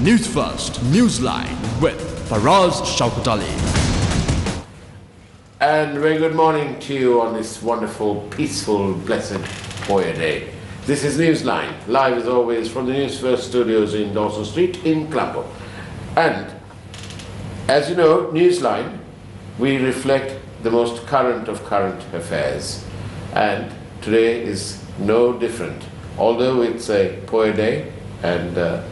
Newsfirst Newsline with Faraz Shaukat Ali. And very good morning to you on this wonderful, peaceful, blessed Boya Day. This is Newsline, live as always from the Newsfirst studios in Dawson Street in Colombo. And as you know, Newsline, we reflect the most current of current affairs. And today is no different. Although it's a Boya Day and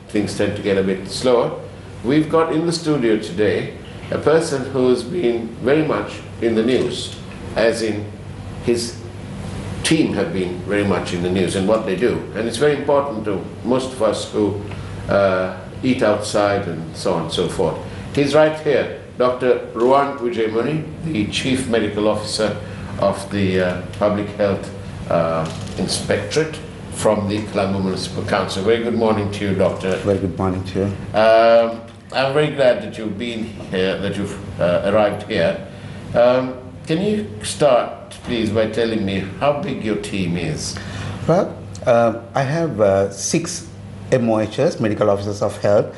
things tend to get a bit slower, we've got in the studio today a person who's been very much in the news, as in his team have been very much in the news in what they do. And it's very important to most of us who eat outside and so on and so forth. He's right here, Dr. Ruwan Wijayamuni, the Chief Medical Officer of the Public Health Inspectorate from the Colombo Municipal Council. Very good morning to you, Doctor. Very good morning to you. I'm very glad that you've been here, that you've arrived here. Can you start, please, by telling me how big your team is? Well, I have 6 MOHs, Medical Officers of Health,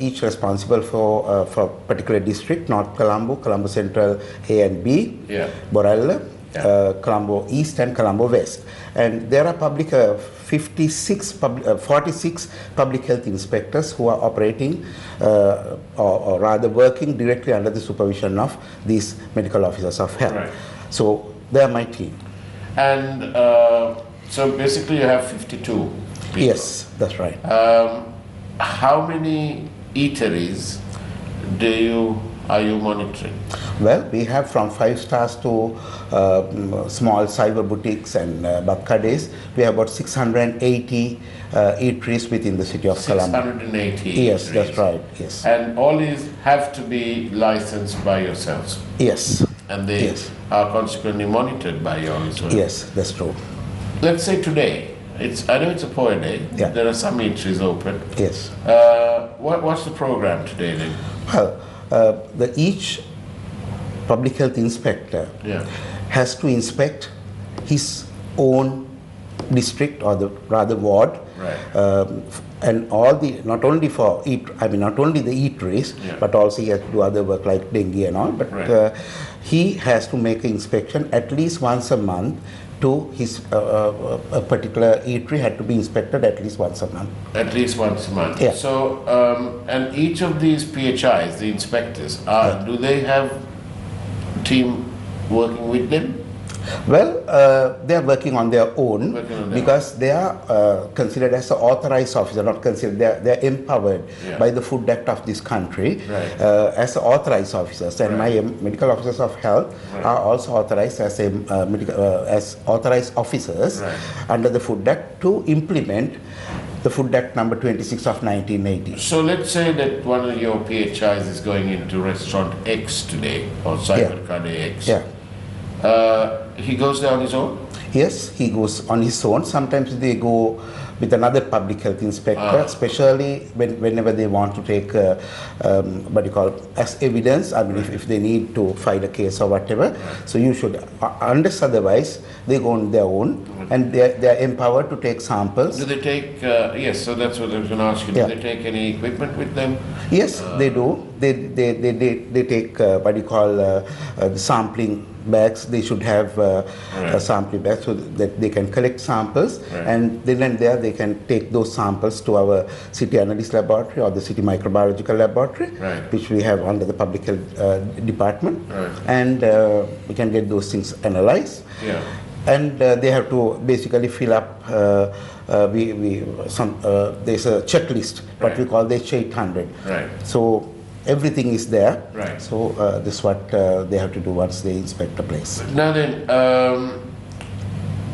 each responsible for a particular district, North Colombo, Colombo Central A and B, Borella, Colombo East and Colombo West. And there are 46 public health inspectors who are operating or rather working directly under the supervision of these medical officers of health. Right. So they are my team. And so basically you have 52 people. Yes, that's right. How many eateries are you monitoring? Well, we have from 5 stars to small cyber boutiques and badkades. We have about 680 eateries within the city of Colombo. 680 Yes, eateries. that's right, yes. And all these have to be licensed by yourselves? Yes. And they are consequently monitored by you as well? Yes, that's true. Let's say today, I know it's a Boya Day, there are some eateries open. Yes. What's the program today then? Well, each public health inspector has to inspect his own district or the rather ward, and all the not only the eateries, but also he has to do other work like dengue and all. But he has to make an inspection at least once a month to his a particular eatery had to be inspected at least once a month. At least once a month. Yeah. So, and each of these PHIs, the inspectors, do they have a team working with them? Well, they are working on their own because they are considered as an authorized officer, not considered, they are empowered by the Food Act of this country as authorized officers. And my medical officers of health are also authorized as as authorized officers under the Food Act to implement the Food Act number 26 of 1980. So let's say that one of your PHIs is going into restaurant X today, or Cybercade X. He goes there on his own? Yes, he goes on his own. Sometimes they go with another public health inspector, especially whenever they want to take what you call as evidence. I mean, if they need to file a case or whatever. So you should, unless otherwise, they go on their own, and they are empowered to take samples. Do they take? Yes. So that's what I was going to ask you. Do they take any equipment with them? Yes, they do. They take what you call the sampling bags. They should have sampling bags so that they can collect samples, and then and there they can take those samples to our city analyst laboratory or the city microbiological laboratory, which we have under the public health department, and we can get those things analyzed. And they have to basically fill up. There's a checklist, what we call the H800. So everything is there. So this is what they have to do once they inspect the place. Now then,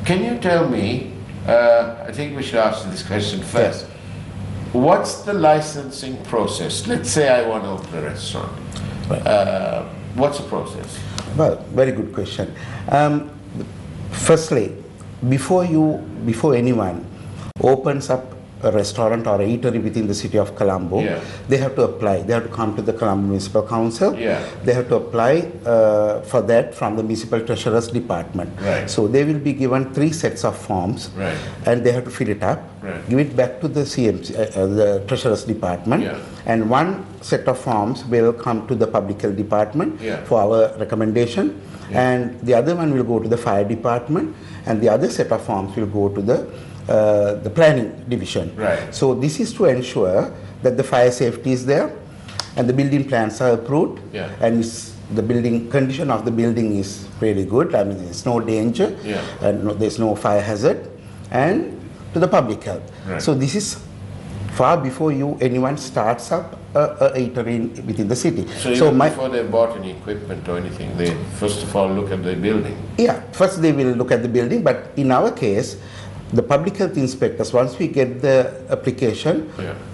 can you tell me, I think we should ask this question first. What's the licensing process? Let's say I want to open a restaurant. What's the process? Well, very good question. Firstly, before anyone opens up a restaurant or a eatery within the city of Colombo, they have to apply. They have to come to the Colombo Municipal Council. They have to apply for that from the Municipal Treasurer's Department. So they will be given 3 sets of forms, and they have to fill it up, give it back to the CMC, the Treasurer's Department, and 1 set of forms will come to the Public Health Department for our recommendation, and the other one will go to the Fire Department, and the other set of forms will go to the Planning Division. So this is to ensure that the fire safety is there, and the building plans are approved, and the building condition of the building is really good. I mean, there's no danger, and there's no fire hazard, and to the public health. So this is far before anyone starts up a eatery within the city. So even before they bought any equipment or anything, they first of all look at the building? First they will look at the building, but in our case, the public health inspectors, once we get the application,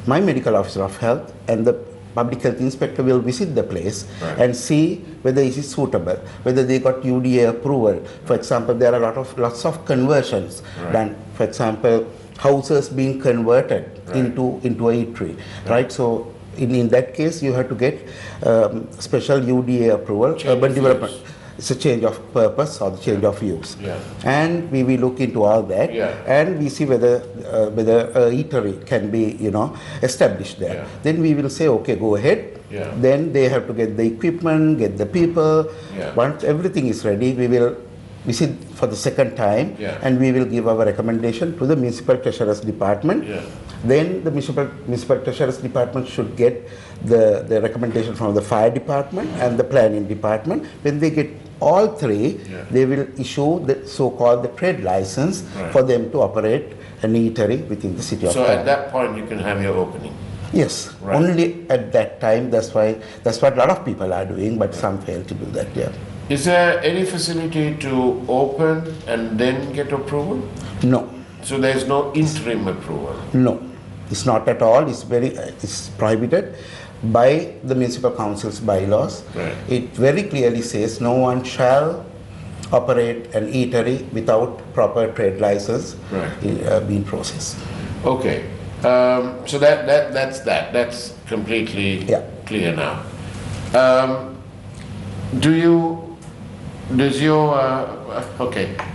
my medical officer of health and the public health inspector will visit the place and see whether it is suitable, whether they got UDA approval. For example, there are lots of conversions done. For example, houses being converted into a eatery, right? So in that case, you have to get special UDA approval, urban development. It's a change of purpose or the change of use. And we will look into all that, and we see whether a eatery can be, established there. Then we will say, okay, go ahead. Then they have to get the equipment, get the people. Once everything is ready, we will visit for the second time, and we will give our recommendation to the Municipal Treasurer's Department. Then the Municipal Treasurer's Department should get the recommendation from the Fire Department and the Planning Department. When they get all 3, they will issue the so-called the trade license for them to operate an eatery within the city of Colombo. So at that point you can have your opening? Yes, only at that time. That's what a lot of people are doing, but some fail to do that. Is there any facility to open and then get approval? No. So there is no interim approval? No, it's not at all. It's prohibited by the municipal council's bylaws. It very clearly says no one shall operate an eatery without proper trade license being processed. Okay, so that's completely clear now.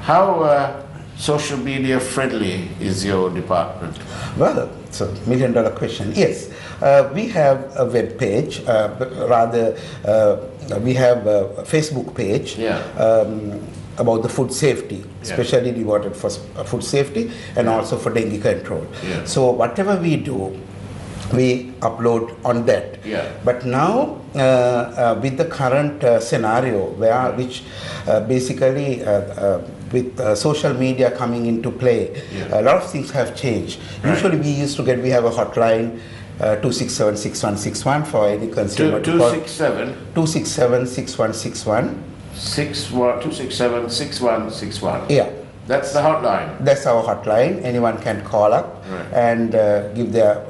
How social media friendly is your department? Well, it's a $1 million question. Yes, we have a web page, we have a Facebook page about the food safety, especially devoted for food safety and also for dengue control. So whatever we do, we upload on that. But now with the current scenario which basically with social media coming into play, a lot of things have changed. Usually we have a hotline 267-6161 for any consumer. 267-6161. 267-6161. That's the hotline? That's our hotline. Anyone can call up and give their,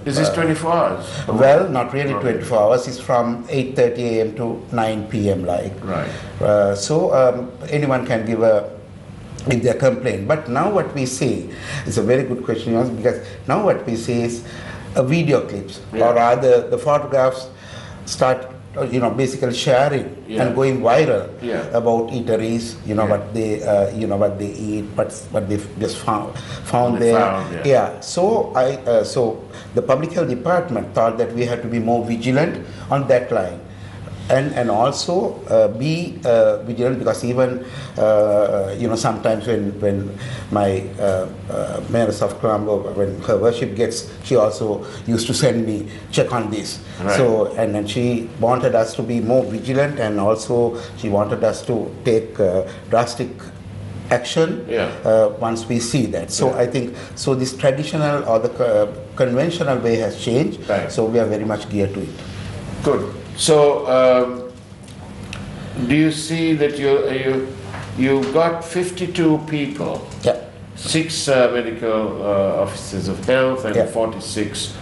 Is this 24 hours? Well, not really 24 hours. It's from 8:30 a.m. to 9 p.m. So anyone can give their complaint. But now what we see, it's a very good question, because now what we see is video clips, or rather the photographs start basically sharing and going viral about eateries, what they eat, what they've just found there. So so the Public Health Department thought that we had to be more vigilant on that line. And also be vigilant, because even sometimes when my Mayoress of Colombo, when her worship gets, she also used to send me, check on this. So and then she wanted us to be more vigilant, and also she wanted us to take drastic action once we see that. So I think this traditional or the conventional way has changed. So we are very much geared to it. Good. So, do you see that you've got 52 people, 6 medical officers of health, and 46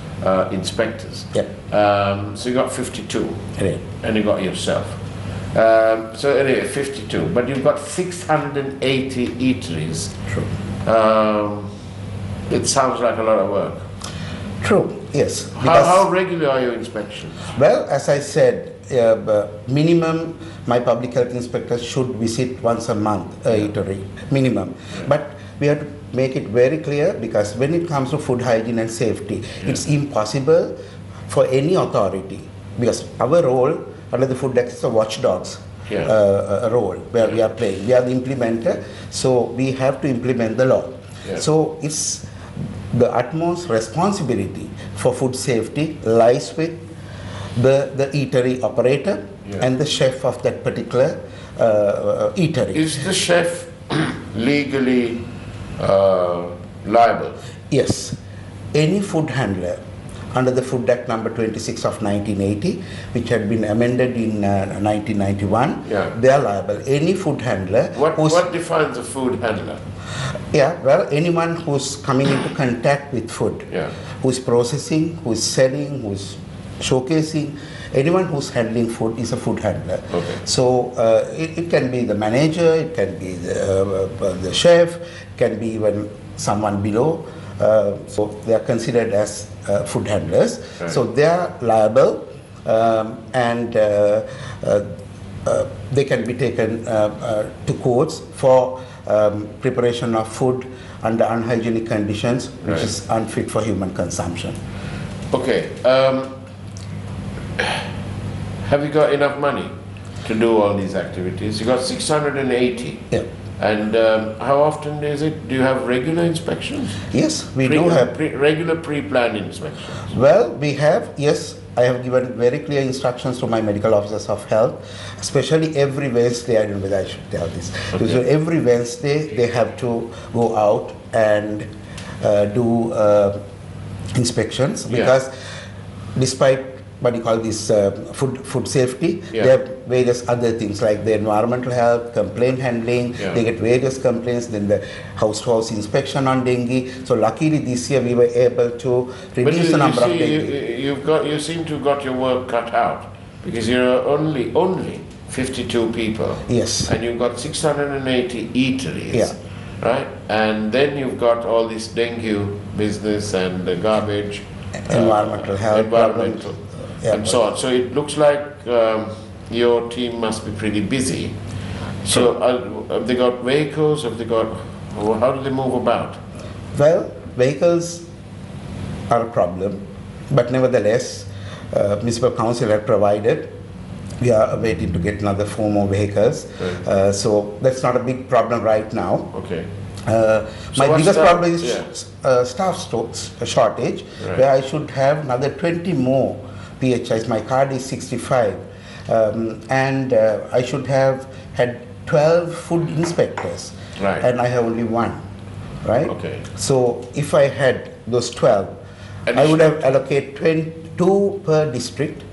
inspectors? So you got 52, and you got yourself. So anyway, 52, but you've got 680 eateries. It sounds like a lot of work. True, yes. How regular are your inspections? Well, as I said, minimum, my public health inspector should visit once a month eatery, minimum. Yeah. But we have to make it very clear, because when it comes to food hygiene and safety, it's impossible for any authority, because our role under the Food Act is a watchdogs role where we are playing. We are the implementer, so we have to implement the law. So it's the utmost responsibility for food safety lies with the eatery operator and the chef of that particular eatery. Is the chef legally liable? Yes. Any food handler under the Food Act number 26 of 1980, which had been amended in 1991, they are liable. Any food handler... What defines a food handler? Yeah, well, anyone who's coming into contact with food, who's processing, who's selling, who's showcasing, anyone who's handling food is a food handler. Okay. So it can be the manager, it can be the chef, it can be even someone below. So they are considered as food handlers. Right. So they are liable, and they can be taken to courts for preparation of food under unhygienic conditions, which is unfit for human consumption. Okay. Have you got enough money to do all these activities? You got 680. Yeah. And how often is it? Do you have regular inspections? Yes, we do have regular pre-planned inspections. Well, we have, yes. I have given very clear instructions to my medical officers of health, especially every Wednesday. I don't know whether I should tell this. Okay. So every Wednesday they have to go out and do inspections, because despite what you call this food safety, there are various other things like the environmental health, complaint handling, they get various complaints, then the house-to-house inspection on dengue. So luckily this year we were able to reduce the number of dengue. You seem to have got your work cut out, because you're only 52 people. Yes. And you've got 680 eateries. Right? And then you've got all this dengue business and the garbage. Environmental health. And so on. So it looks like your team must be pretty busy. So have they got vehicles? Have they got? How do they move about? Well, vehicles are a problem, but nevertheless, municipal council had provided. We are waiting to get another 4 more vehicles. Right. So that's not a big problem right now. Okay. My biggest problem is staff shortage, where I should have another 20 more PHIs. My card is 65, and I should have had 12 food inspectors, and I have only 1, right? Okay. So if I had those 12, I would have allocated 2 per district,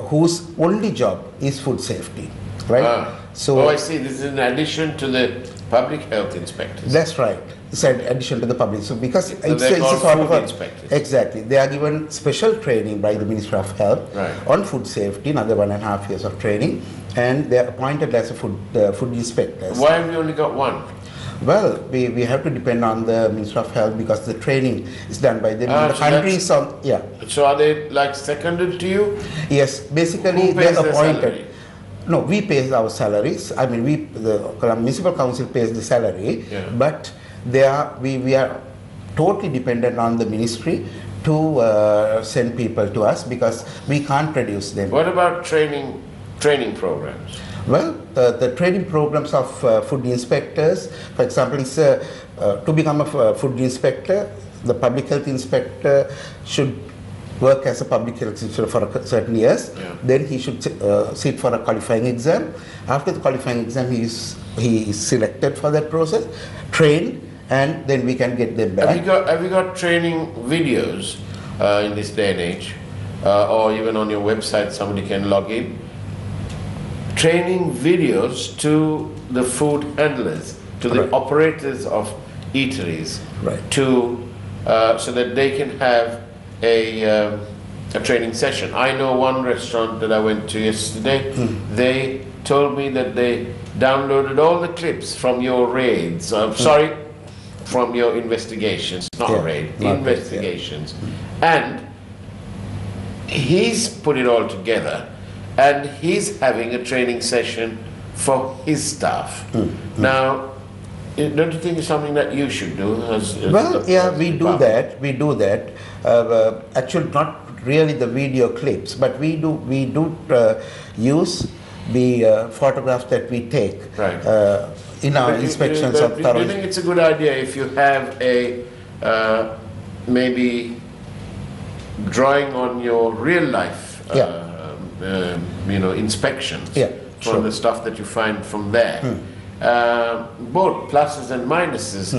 whose only job is food safety, right? So I see. This is in addition to the public health inspectors. That's right. It's in addition to the public. So because so it's a sort of inspectors. Exactly. They are given special training by the Ministry of Health on food safety, another 1.5 years of training, and they are appointed as a food inspectors. Why have you only got 1? Well, we have to depend on the Ministry of Health, because the training is done by them. The country is on, So are they like seconded to you? Yes, basically they are appointed. No, we pay our salaries. I mean, the municipal council pays the salary, but we are totally dependent on the ministry to send people to us, because we can't produce them. What about training programs? Well, the training programs of food inspectors, for example, is, to become a food inspector, the public health inspector should work as a public health inspector for certain years. Then he should sit for a qualifying exam. After the qualifying exam, he is selected for that process, trained, and then we can get them back. Have you got training videos in this day and age, or even on your website somebody can log in? Training videos to the food handlers, to the operators of eateries, so that they can have a training session. I know one restaurant that I went to yesterday. They told me that they downloaded all the clips from your raids. Sorry, from your investigations, not raid, investigations, and he's put it all together, and he's having a training session for his staff. Now, don't you think it's something that you should do? We do that. We do that. Actually, not really the video clips, but we do use the photographs that we take in our inspections of Do you think it's a good idea if you have a maybe drawing on your real life, inspections from the stuff that you find from there? Both pluses and minuses,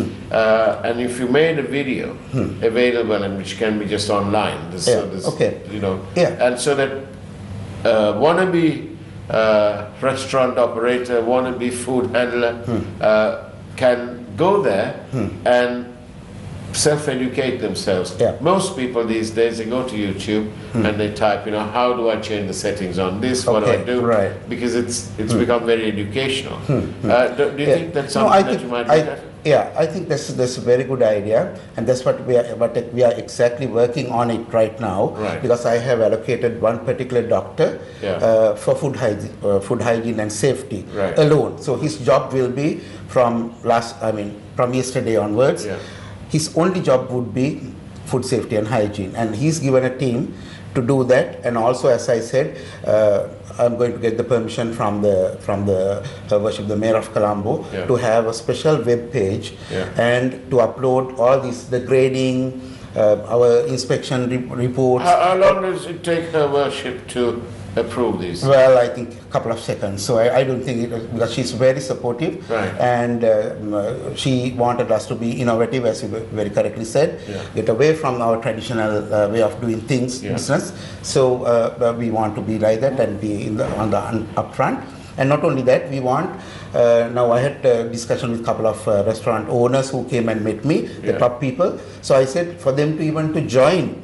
and if you made a video available and which can be just online, and so that wannabe restaurant operator, wannabe food handler can go there and self-educate themselves. Most people these days, they go to YouTube and they type, how do I change the settings on this? What do I do? Because it's become very educational. Do you think that's something that you might do? I think that's a very good idea, and that's what we are exactly working on it right now. Because I have allocated one particular doctor for food hygiene and safety alone. So his job will be from yesterday onwards. His only job would be food safety and hygiene, and he's given a team to do that. And also, as I said, I'm going to get the permission from the the Mayor of Colombo to have a special web page and to upload all the grading, our inspection reports. How long does it take her worship to approve these? Well, I think a couple of seconds. So I don't think because she's very supportive, and she wanted us to be innovative, as you very correctly said, get away from our traditional way of doing things, business. So we want to be like that and be on the upfront. And not only that, we want, now I had a discussion with a couple of restaurant owners who came and met me, the top people. So I said for them to even to join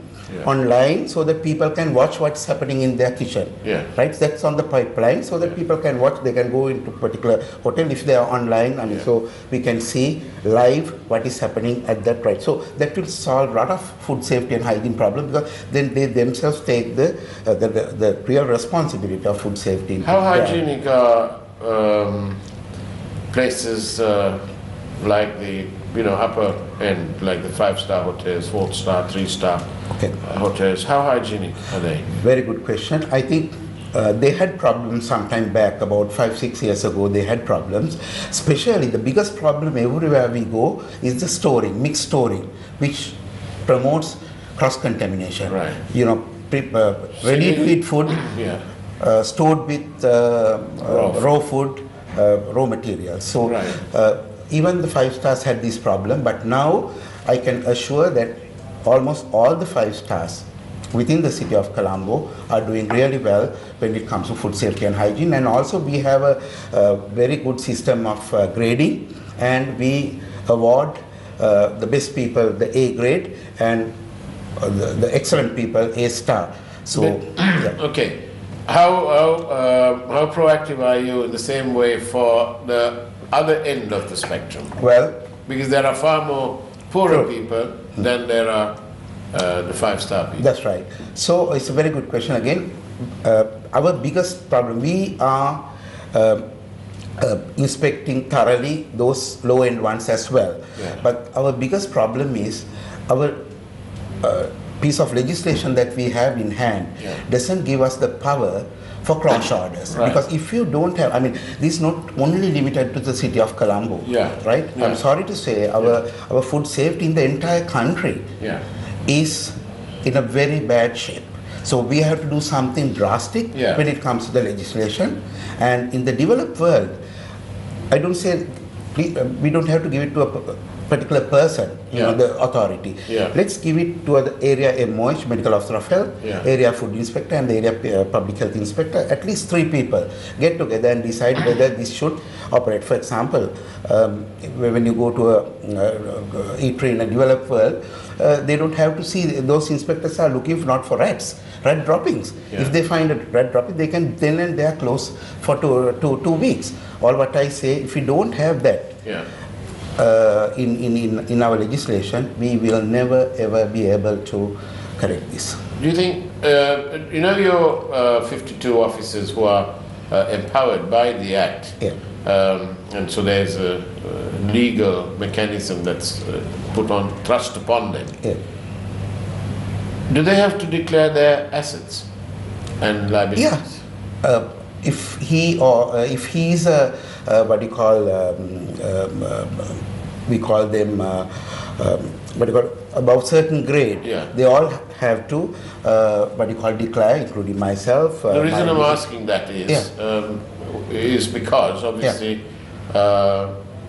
online so that people can watch what's happening in their kitchen. Right? That's on the pipeline so that people can watch, they can go into particular hotel if they are online, so we can see live what is happening at that right. So that will solve a lot of food safety and hygiene problems, because then they themselves take the real responsibility of food safety. How hygienic are places like the upper end, like the 5-star hotels, 4-star, 3-star hotels? How hygienic are they? Very good question. I think they had problems some time back, about 5-6 years ago. They had problems. Especially the biggest problem everywhere we go is the storing, mixed storing, which promotes cross-contamination. Ready-to-eat food stored with raw food, raw materials. So even the 5 stars had this problem, but now I can assure that almost all the 5 stars within the city of Colombo are doing really well when it comes to food safety and hygiene. And also we have a very good system of grading, and we award the best people the A grade, and the excellent people A star. So okay, how proactive are you in the same way for the other end of the spectrum? Well, because there are far more poorer people than there are the 5-star people. That's right. So it's a very good question again. Our biggest problem, we are inspecting thoroughly those low-end ones as well. But our biggest problem is our piece of legislation that we have in hand doesn't give us the power for cross orders. Because if you don't have, this is not only limited to the city of Colombo, right? I'm sorry to say our food safety in the entire country is in a very bad shape. So we have to do something drastic when it comes to the legislation. And in the developed world, I don't say, we don't have to give it to a particular person, the authority. Let's give it to the area MOH, Medical Officer of Health, area Food Inspector, and the area Public Health Inspector. At least 3 people get together and decide whether this should operate. For example, when you go to a eatery in a developed world, they don't have to see, those inspectors are looking not for rat droppings. If they find a rat dropping, they can then and there close for 2 weeks. All what I say, if we don't have that, in our legislation, we will never ever be able to correct this. Do you think, you know, your 52 officers who are empowered by the Act, Yeah. and so there's a legal mechanism that's thrust upon them. Yeah. Do they have to declare their assets and liabilities? Yeah. If he or if he's a what do you call we call them what do you call above certain grade, Yeah. they all have to what do you call declare, including myself. The reason I'm asking that is because obviously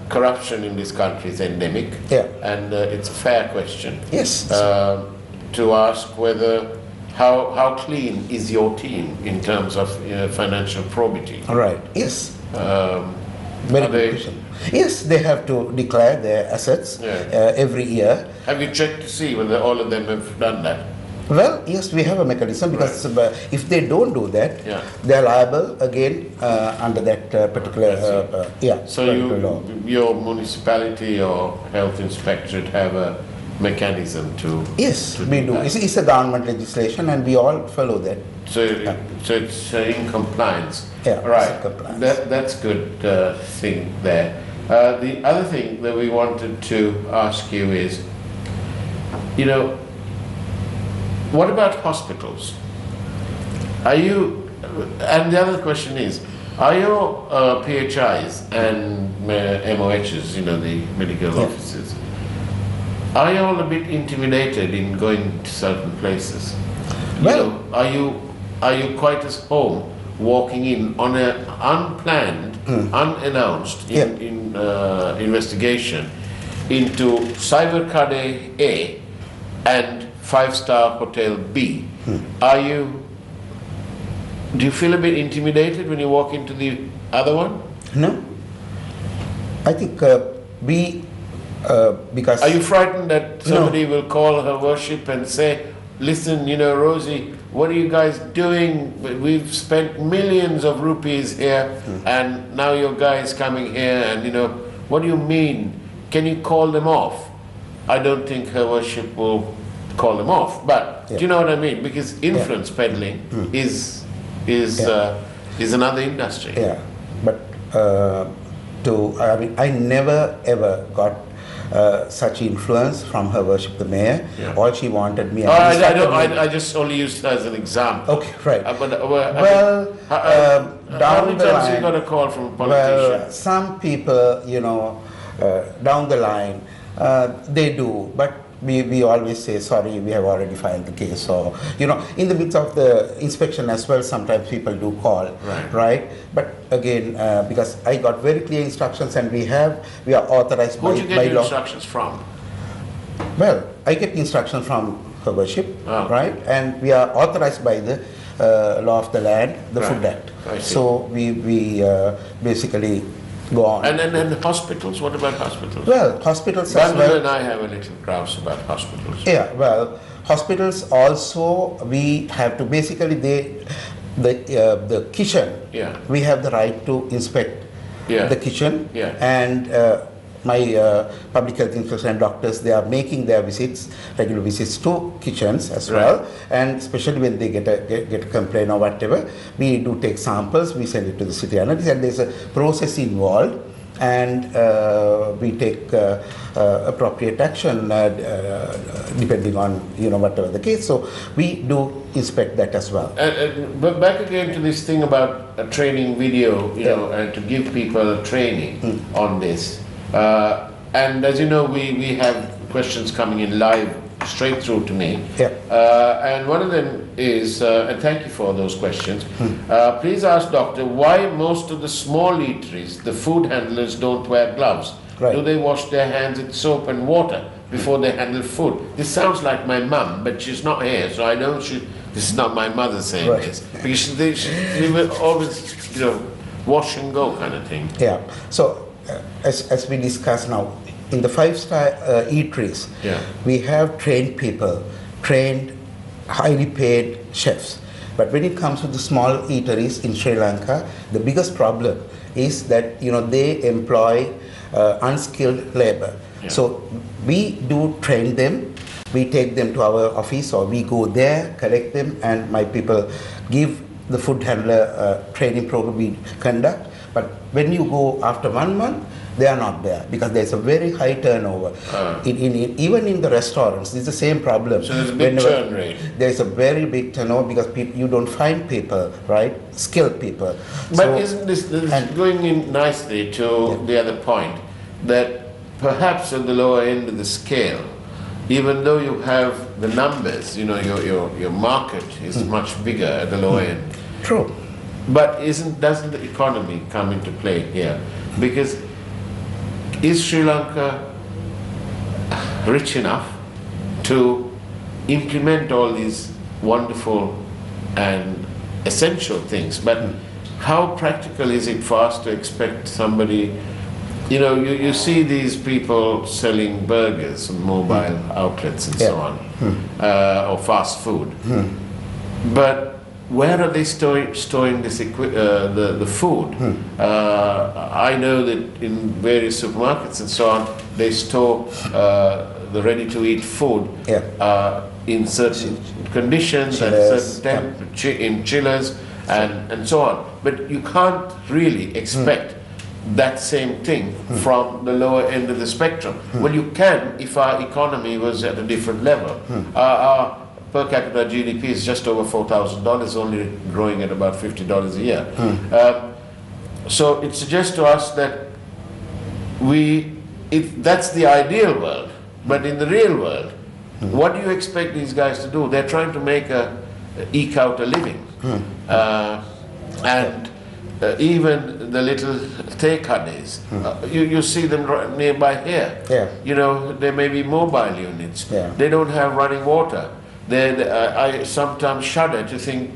corruption in this country is endemic, and it's a fair question. Yes. To ask whether how clean is your team in terms of financial probity? All right. Yes. Very good question. Yes, they have to declare their assets every year. Have you checked to see whether all of them have done that? Well, yes, we have a mechanism because if they don't do that, they are liable again under that particular So law. your municipality or health inspectorate have a mechanism to we do. It's a government legislation, and we all follow that. So it's in compliance. Yeah, right. Compliance. That's good thing there. The other thing that we wanted to ask you is, what about hospitals? Are you? And the other question is, are your PHIs and MOHs, the medical officers, are you all a bit intimidated in going to certain places? Well, are you quite as home walking in on an unplanned, unannounced investigation into Cybercade A and 5-star Hotel B? Do you feel a bit intimidated when you walk into the other one? No. I think because... Are you frightened that somebody will call Her Worship and say, listen, Rosie, what are you guys doing? We've spent millions of rupees here, and now your guy is coming here, and what do you mean? Can you call them off? I don't think Her Worship will call them off, but do you know what I mean? Because influence peddling is another industry. Yeah, but I never ever got such influence from Her Worship the Mayor. All she wanted me. I just only used her as an example. Okay, right. How down many the times line, you got a call from a politician? Well, some people, down the line, they do, but we always say, sorry, we have already filed the case. Or, in the midst of the inspection as well, sometimes people do call, right? But again, because I got very clear instructions, and we are authorized by law. Who do you get your instructions from? Well, I get instructions from Her Worship, right? And we are authorized by the law of the land, the Food Act. So we basically go on. And then hospitals, what about hospitals? Well, hospitals as well. and I have a little grouse about hospitals. Yeah, well, hospitals also, we have to basically, the kitchen, we have the right to inspect the kitchen, and my public health inspectors and doctors, they are making their regular visits to kitchens as well, and especially when they get a complaint or whatever, we do take samples, we send it to the city analyst, and there's a process involved, and we take appropriate action depending on whatever the case. So we do inspect that as well. But back again to this thing about a training video, and to give people a training on this. And as you know, we have questions coming in live straight through to me. And one of them is, and thank you for those questions, please ask doctor why most of the small eateries, the food handlers, don't wear gloves. Do they wash their hands with soap and water before they handle food? This sounds like my mum, but she's not here, so I know this is not my mother saying this. Because she will always, wash and go kind of thing. Yeah, so as we discussed now, in the 5-star eateries, we have trained people, highly paid chefs. But when it comes to the small eateries in Sri Lanka, the biggest problem is that they employ unskilled labor. Yeah. So we do train them. We take them to our office, or we go there, collect them, and my people give the food handler training program we conduct. But when you go after 1 month, they are not there because there's a very high turnover. Even in the restaurants, it's the same problem. So there's a big churn rate. There's a very big turnover because you don't find people, right? Skilled people. But so, isn't this going in nicely to the other point, that perhaps at the lower end of the scale, even though you have the numbers, you know, your market is much bigger at the lower end. True. But doesn't the economy come into play here? Because is Sri Lanka rich enough to implement all these wonderful and essential things? But how practical is it for us to expect somebody, you know, you see these people selling burgers on mobile outlets and so on, or fast food. But where are they storing this the food? I know that in various supermarkets and so on, they store the ready-to-eat food in certain conditions and certain in chillers and so on. But you can't really expect that same thing from the lower end of the spectrum. Well, you can if our economy was at a different level. Our per capita GDP is just over $4,000, only growing at about $50 a year. So it suggests to us that that's the ideal world, but in the real world, what do you expect these guys to do? They're trying to eke out a living. And even the little tekades, you see them nearby here. You know, there may be mobile units. They don't have running water. I sometimes shudder to think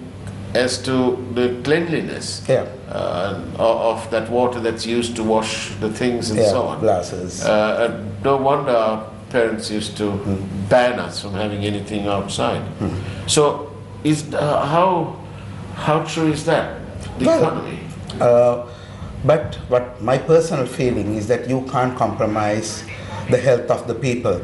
as to the cleanliness of that water that's used to wash the things and so on. Glasses. No wonder our parents used to ban us from having anything outside. So, how true is that? The economy. But what my personal feeling is that you can't compromise the health of the people.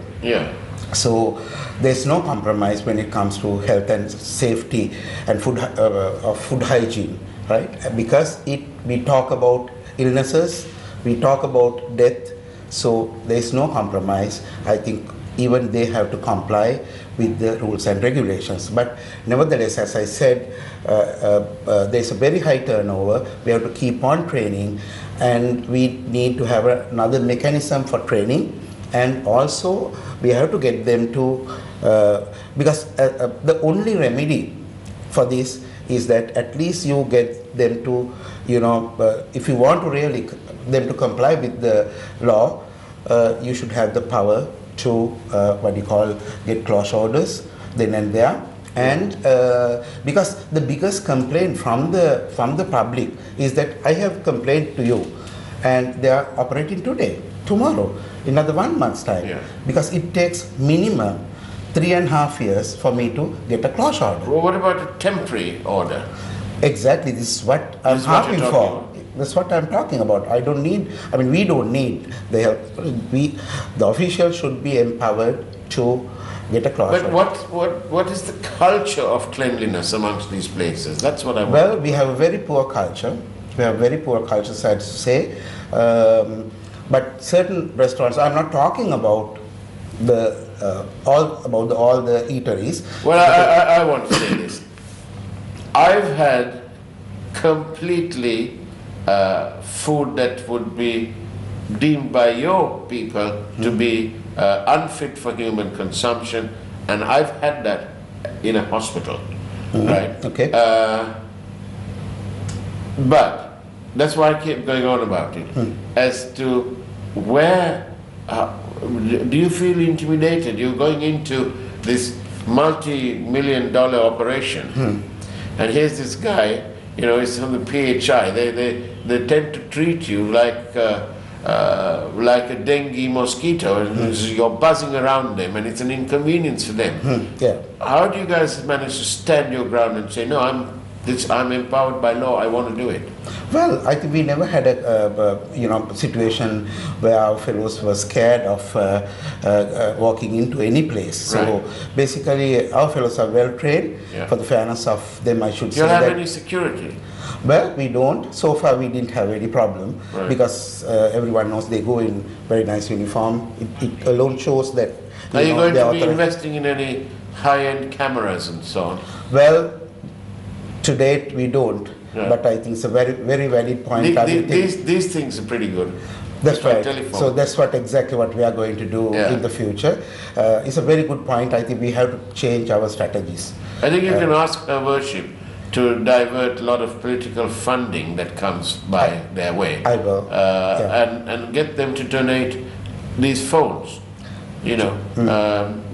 So there's no compromise when it comes to health and safety and food hygiene, right? Because we talk about illnesses, we talk about death, so there's no compromise. I think even they have to comply with the rules and regulations. But nevertheless, as I said, there's a very high turnover. We have to keep on training, and we need to have another mechanism for training. And also, we have to get them to, because the only remedy for this is that at least you get them to, you know, if you want to really them to comply with the law, you should have the power to, get close orders then and there. And because the biggest complaint from the public is that I have complained to you, and they are operating today, tomorrow, another 1 month's time, because it takes minimum 3.5 years for me to get a close order. Well, what about a temporary order? Exactly, this is what I'm asking for. That's what I'm talking about. We don't need the help. The officials should be empowered to get a close order. But what is the culture of cleanliness amongst these places? That's what I want. Well, we have a very poor culture. Sad to say. But certain restaurants, I'm not talking about all the eateries. Well, I want to say this. I've had completely food that would be deemed by your people to be unfit for human consumption, and I've had that in a hospital, right? Okay. But that's why I keep going on about it. As to where, do you feel intimidated? You're going into this multi-million-dollar operation, and here's this guy, you know, he's on the PHI. They tend to treat you like a dengue mosquito, and you're buzzing around them, and it's an inconvenience for them. How do you guys manage to stand your ground and say, no, I'm empowered by law, I want to do it. Well, I think we never had a situation where our fellows were scared of walking into any place. So basically, our fellows are well trained. For the fairness of them, I should say. Do you have that any security? Well, we don't. So far, we didn't have any problem because everyone knows they go in very nice uniform. It alone shows that. Are you going to be investing in any high-end cameras and so on? Well, to date, we don't. But I think it's a very, very valid point. These things are pretty good. That's right. So that's exactly what we are going to do in the future. It's a very good point. I think we have to change our strategies. I think you can ask Her Worship to divert a lot of political funding that comes by their way. I will. And get them to donate these phones, you know,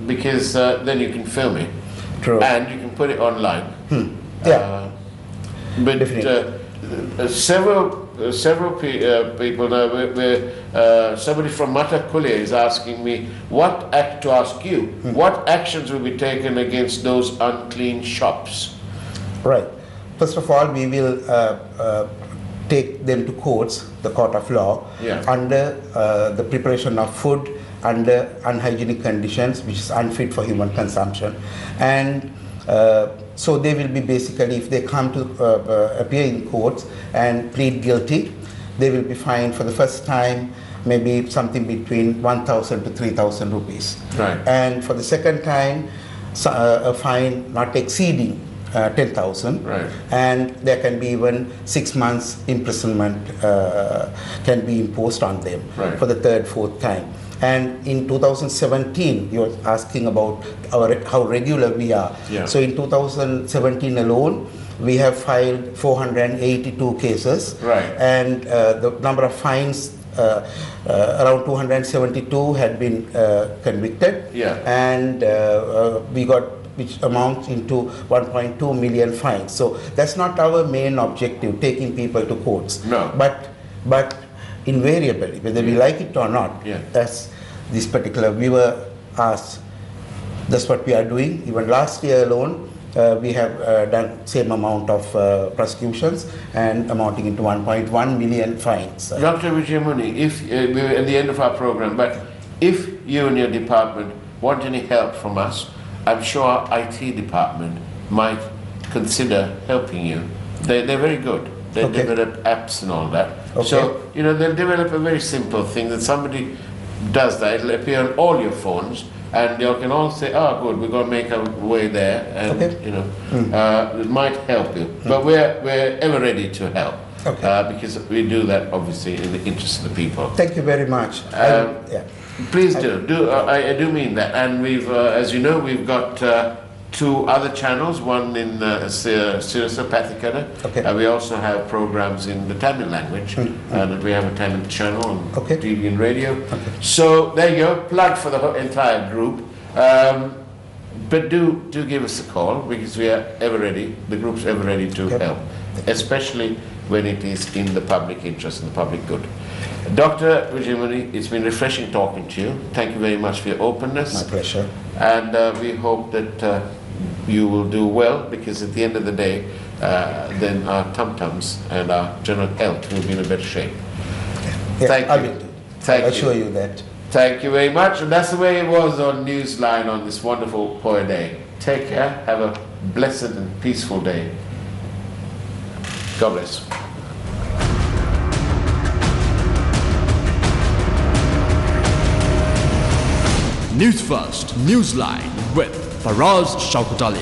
because then you can film it. True. And you can put it online. But several people now, somebody from Matakule is asking me what actions will be taken against those unclean shops? Right. First of all, we will take them to courts, the court of law, under the preparation of food under unhygienic conditions, which is unfit for human consumption. And so they will be basically, if they come to appear in courts and plead guilty, they will be fined for the first time maybe something between 1,000 to 3,000 rupees. Right. And for the second time, a fine not exceeding 10,000, and there can be even 6 months imprisonment can be imposed on them for the third, fourth time. And in 2017, you're asking about how regular we are. So in 2017 alone, we have filed 482 cases, and the number of fines, around 272 had been convicted, and we got, which amounts into 1.2 million fines. So that's not our main objective, taking people to courts. No. But invariably, whether we like it or not, as this particular viewer asked, that's what we are doing. Even last year alone, we have done same amount of prosecutions and amounting into 1.1 million fines. Dr. Vijayamuni, if we're at the end of our program, but if you and your department want any help from us, I'm sure our IT department might consider helping you. They're very good. They develop apps and all that. So, you know, they'll develop a very simple thing that somebody does that. It'll appear on all your phones, and you can all say, oh, good, we're going to make our way there, and, you know, it might help you. But we're ever ready to help. Because we do that, obviously, in the interest of the people. Thank you very much. Please do. I do mean that. And we've, as you know, we've got 2 other channels, one in Sirasa Pathikada. We also have programs in the Tamil language, and we have a Tamil channel on TV and radio. So there you go, plug for the entire group. But do give us a call, because we are ever ready, the group's ever ready to help, especially when it is in the public interest and the public good. Dr. Vijayamuni, it's been refreshing talking to you. Thank you very much for your openness. My pleasure. And we hope that you will do well, because at the end of the day, then our tum-tums and our general health will be in a better shape. Thank you. I will do. I assure you that. Thank you very much. And that's the way it was on Newsline on this wonderful Poya Day. Take care. Have a blessed and peaceful day. God bless. Newsfirst, Newsline with Faraz Shaukat Ali.